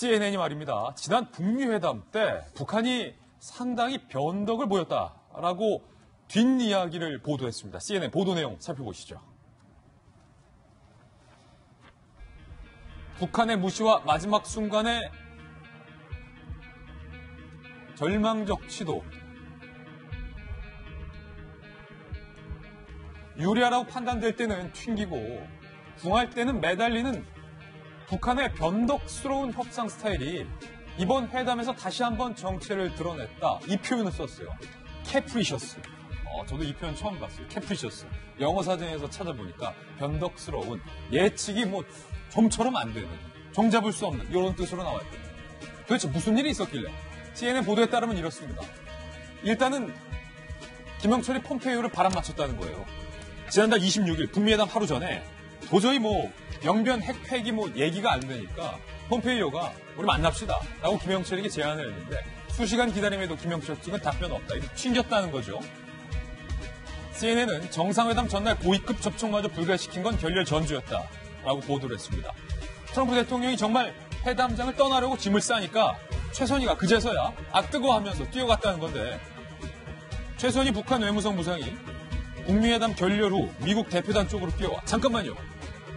CNN이 말입니다. 지난 북미 회담 때 북한이 상당히 변덕을 보였다라고 뒷이야기를 보도했습니다. CNN 보도 내용 살펴보시죠. 북한의 무시와 마지막 순간의 절망적 시도. 유리하다고 판단될 때는 튕기고 궁할 때는 매달리는 북한의 변덕스러운 협상 스타일이 이번 회담에서 다시 한번 정체를 드러냈다. 이 표현을 썼어요. 캐프리셔스. 저도 이 표현 처음 봤어요. 캐프리셔스. 영어 사전에서 찾아보니까 변덕스러운, 예측이 좀처럼 안 되는, 종잡을 수 없는 이런 뜻으로 나왔대요. 도대체 무슨 일이 있었길래? CNN 보도에 따르면 이렇습니다. 일단은 김영철이 폼페이오를 바람맞췄다는 거예요. 지난달 26일 북미회담 하루 전에 도저히 영변 핵폐기 얘기가 안 되니까 폼페이오가 우리 만납시다 라고 김영철에게 제안을 했는데 수시간 기다림에도 김영철 측은 답변 없다. 이렇게 튕겼다는 거죠. CNN은 정상회담 전날 고위급 접촉마저 불가시킨 건 결렬 전주였다 라고 보도를 했습니다. 트럼프 대통령이 정말 회담장을 떠나려고 짐을 싸니까 최선희가 그제서야 뜨거워하면서 뛰어갔다는 건데, 최선희 북한 외무성 부상이 북미회담 결렬 후 미국 대표단 쪽으로 뛰어와 잠깐만요.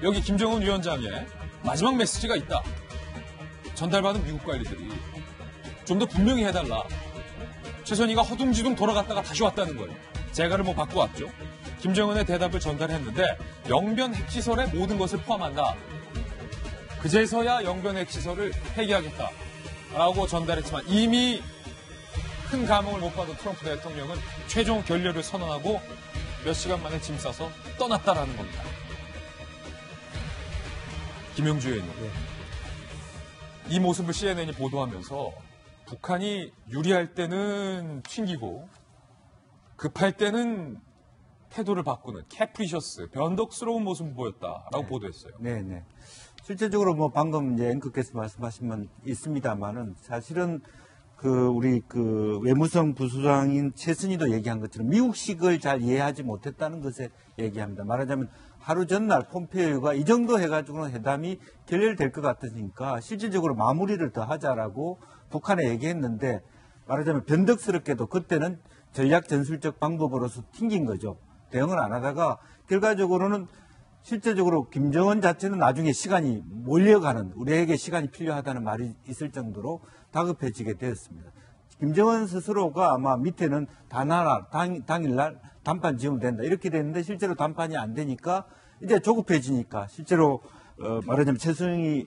여기 김정은 위원장의 마지막 메시지가 있다. 전달받은 미국 관리들이 좀 더 분명히 해달라. 최선희가 허둥지둥 돌아갔다가 다시 왔다는 거예요. 제가를 받고 왔죠. 김정은의 대답을 전달했는데 영변 핵시설의 모든 것을 포함한다. 그제서야 영변 핵시설을 폐기하겠다라고 전달했지만 이미 큰 감흥을 못 받은 트럼프 대통령은 최종 결렬을 선언하고 몇 시간 만에 짐 싸서 떠났다라는 겁니다. 김영주 의원님. 이 모습을 CNN이 보도하면서 북한이 유리할 때는 튕기고 급할 때는 태도를 바꾸는 캐프리셔스, 변덕스러운 모습을 보였다라고 보도했어요. 네네. 실제적으로 방금 이제 앵커께서 말씀하신 건 있습니다만은 사실은 우리 외무성 부수장인 최순희도 얘기한 것처럼 미국식을 잘 이해하지 못했다는 것에 얘기합니다. 말하자면 하루 전날 폼페이오가 이 정도 해가지고는 회담이 결렬될 것 같으니까 실질적으로 마무리를 더 하자라고 북한에 얘기했는데, 말하자면 변덕스럽게도 그때는 전략 전술적 방법으로서 튕긴 거죠. 대응을 안 하다가 결과적으로는 실제적으로 김정은 자체는 나중에 시간이 몰려가는, 우리에게 시간이 필요하다는 말이 있을 정도로 다급해지게 되었습니다. 김정은 스스로가 아마 밑에는 당일날 단판 지으면 된다 이렇게 됐는데 실제로 단판이 안 되니까 이제 조급해지니까 실제로 말하자면 최순희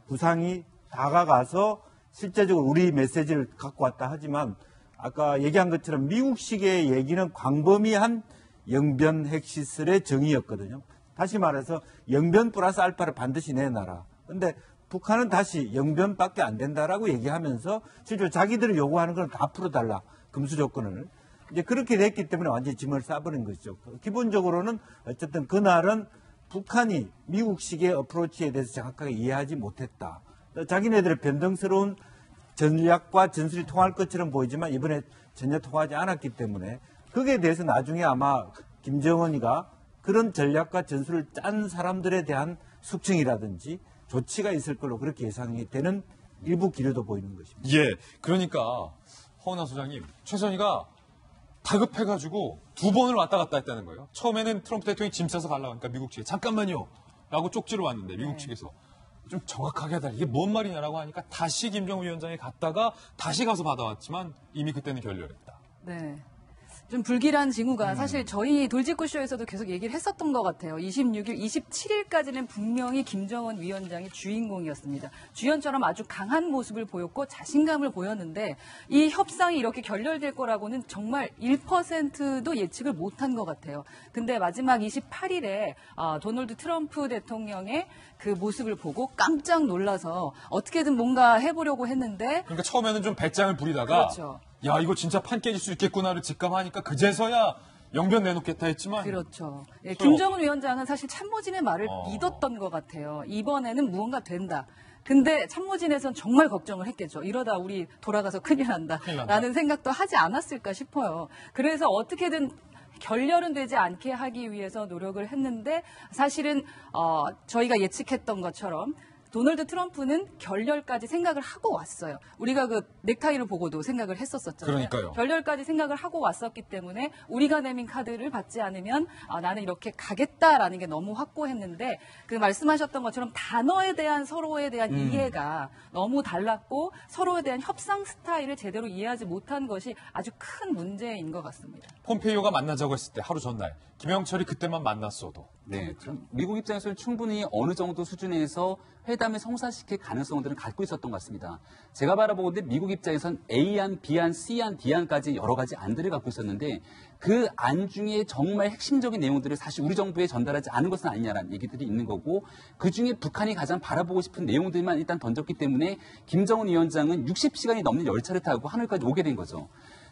부상이 다가가서 실제적으로 우리 메시지를 갖고 왔다 하지만 아까 얘기한 것처럼 미국식의 얘기는 광범위한 영변 핵시설의 정의였거든요. 다시 말해서 영변 플러스 알파를 반드시 내놔라. 근데 북한은 다시 영변밖에 안 된다라고 얘기하면서 실제로 자기들이 요구하는 건 다 풀어달라. 금수 조건을. 이제 그렇게 됐기 때문에 완전히 짐을 싸버린 것이죠. 기본적으로는 어쨌든 그날은 북한이 미국식의 어프로치에 대해서 정확하게 이해하지 못했다. 자기네들의 변동스러운 전략과 전술이 통할 것처럼 보이지만 이번에 전혀 통하지 않았기 때문에 거기에 대해서 나중에 아마 김정은이가 그런 전략과 전술을 짠 사람들에 대한 숙청이라든지 조치가 있을 걸로 그렇게 예상이 되는 일부 기류도 보이는 것입니다. 예, 그러니까 허은하 소장님, 최선희가 다급해가지고 2번을 왔다 갔다 했다는 거예요. 처음에는 트럼프 대통령이 짐 싸서 가려고 하니까 미국 측에 잠깐만요 라고 쪽지를 왔는데 미국 측에서 좀 정확하게 해달라. 이게 뭔 말이냐라고 하니까 다시 김정은 위원장이 갔다가 다시 가서 받아왔지만 이미 그때는 결렬했다. 네. 좀 불길한 징후가 사실 저희 돌직구쇼에서도 계속 얘기를 했었던 것 같아요. 26일, 27일까지는 분명히 김정은 위원장이 주인공이었습니다. 주연처럼 아주 강한 모습을 보였고 자신감을 보였는데 이 협상이 이렇게 결렬될 거라고는 정말 1%도 예측을 못한 것 같아요. 근데 마지막 28일에 도널드 트럼프 대통령의 그 모습을 보고 깜짝 놀라서 어떻게든 뭔가 해보려고 했는데 그러니까 처음에는 좀 배짱을 부리다가 그렇죠. 야 이거 진짜 판 깨질 수 있겠구나를 직감하니까 그제서야 영변 내놓겠다 했지만 그렇죠. 예, 김정은 위원장은 사실 참모진의 말을 믿었던 것 같아요. 이번에는 무언가 된다. 근데 참모진에서는 정말 걱정을 했겠죠. 이러다 우리 돌아가서 큰일 난다. 라는 생각도 하지 않았을까 싶어요. 그래서 어떻게든 결렬은 되지 않게 하기 위해서 노력을 했는데 사실은 저희가 예측했던 것처럼 도널드 트럼프는 결렬까지 생각을 하고 왔어요. 우리가 그 넥타이를 보고도 생각을 했었잖아요. 그러니까요. 결렬까지 생각을 하고 왔었기 때문에 우리가 내민 카드를 받지 않으면 나는 이렇게 가겠다라는 게 너무 확고했는데 그 말씀하셨던 것처럼 단어에 대한 서로에 대한 이해가 너무 달랐고 서로에 대한 협상 스타일을 제대로 이해하지 못한 것이 아주 큰 문제인 것 같습니다. 폼페이오가 만나자고 했을 때 하루 전날 김영철이 그때만 만났어도 네, 미국 입장에서는 충분히 어느 정도 수준에서 회담을 성사시킬 가능성들은 갖고 있었던 것 같습니다. 제가 바라보건데 미국 입장에선 A안, B안, C안, D안까지 여러 가지 안들을 갖고 있었는데 그 안 중에 정말 핵심적인 내용들을 사실 우리 정부에 전달하지 않은 것은 아니냐라는 얘기들이 있는 거고 그중에 북한이 가장 바라보고 싶은 내용들만 일단 던졌기 때문에 김정은 위원장은 60시간이 넘는 열차를 타고 하늘까지 오게 된 거죠.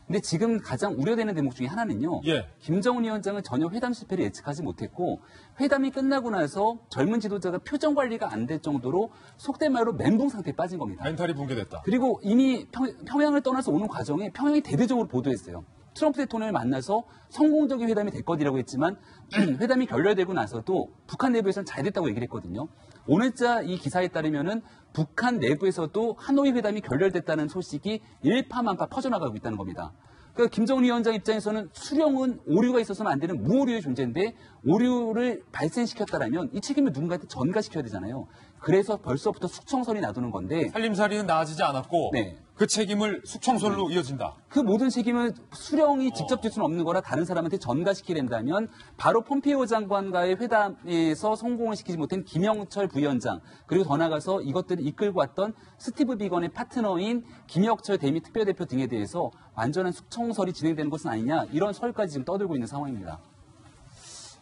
근데 지금 가장 우려되는 대목 중에 하나는요. 예. 김정은 위원장은 전혀 회담 실패를 예측하지 못했고 회담이 끝나고 나서 젊은 지도자가 표정 관리가 안 될 정도로 속된 말로 멘붕 상태에 빠진 겁니다. 멘탈이 붕괴됐다. 그리고 이미 평양을 떠나서 오는 과정에 평양이 대대적으로 보도했어요. 트럼프 대통령을 만나서 성공적인 회담이 될 것이라고 했지만 회담이 결렬되고 나서도 북한 내부에서는 잘 됐다고 얘기를 했거든요. 오늘자 이 기사에 따르면은 북한 내부에서도 하노이 회담이 결렬됐다는 소식이 일파만파 퍼져나가고 있다는 겁니다. 그러니까 김정은 위원장 입장에서는 수령은 오류가 있어서는 안 되는 무오류의 존재인데 오류를 발생시켰다라면 이 책임을 누군가한테 전가시켜야 되잖아요. 그래서 벌써부터 숙청설이 나도는 건데 살림살이는 나아지지 않았고 네. 그 책임을 숙청설로 이어진다. 그 모든 책임을 수령이 직접 질 수는 없는 거라 다른 사람한테 전가시키게 된다면 바로 폼페이오 장관과의 회담에서 성공을 시키지 못한 김영철 부위원장 그리고 더 나아가서 이것들을 이끌고 왔던 스티브 비건의 파트너인 김혁철 대미 특별대표 등에 대해서 완전한 숙청설이 진행되는 것은 아니냐 이런 설까지 지금 떠들고 있는 상황입니다.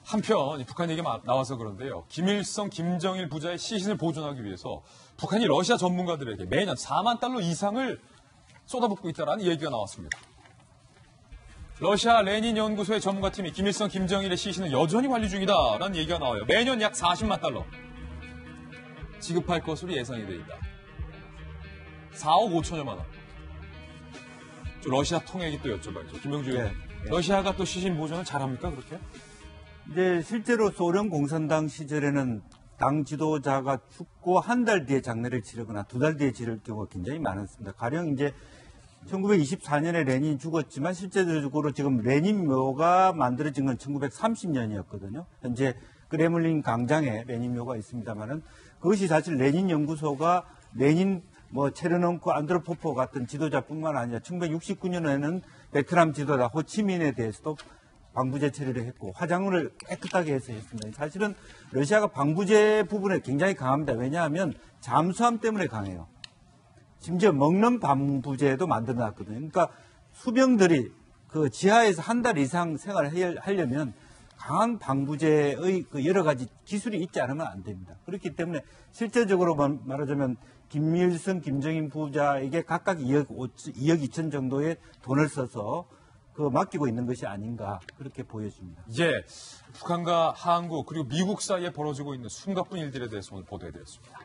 한편 북한 얘기가 나와서 그런데요. 김일성, 김정일 부자의 시신을 보존하기 위해서 북한이 러시아 전문가들에게 매년 4만 달러 이상을 쏟아붓고 있다는 얘기가 나왔습니다. 러시아 레닌 연구소의 전문가팀이 김일성, 김정일의 시신을 여전히 관리 중이다라는 얘기가 나와요. 매년 약 40만 달러 지급할 것으로 예상이 돼 있다. 4억 5천여만 원. 러시아 통역이 또 여쭤봐야죠. 김영주 의원. 네. 러시아가 또 시신 보존을 잘합니까 그렇게? 이제 실제로 소련 공산당 시절에는 당 지도자가 죽고 한 달 뒤에 장례를 치르거나 두 달 뒤에 치를 경우가 굉장히 많았습니다. 가령 이제 1924년에 레닌이 죽었지만 실제적으로 지금 레닌 묘가 만들어진 건 1930년이었거든요. 현재 크레물린 광장에 레닌 묘가 있습니다만은 그것이 사실 레닌 연구소가 레닌 체르넘코 안드로포프 같은 지도자뿐만 아니라 1969년에는 베트남 지도자 호치민에 대해서도 방부제 처리를 했고 화장을 깨끗하게 해서 했습니다. 사실은 러시아가 방부제 부분에 굉장히 강합니다. 왜냐하면 잠수함 때문에 강해요. 심지어 먹는 방부제도 만들어놨거든요. 그러니까 수병들이 그 지하에서 한 달 이상 생활을 하려면 강한 방부제의 그 여러 가지 기술이 있지 않으면 안 됩니다. 그렇기 때문에 실제적으로 말하자면 김일성, 김정인 부자에게 각각 2억 2천 정도의 돈을 써서 맡기고 있는 것이 아닌가 그렇게 보여집니다. 예, 북한과 한국 그리고 미국 사이에 벌어지고 있는 숨가쁜 일들에 대해서 오늘 보도해드렸습니다.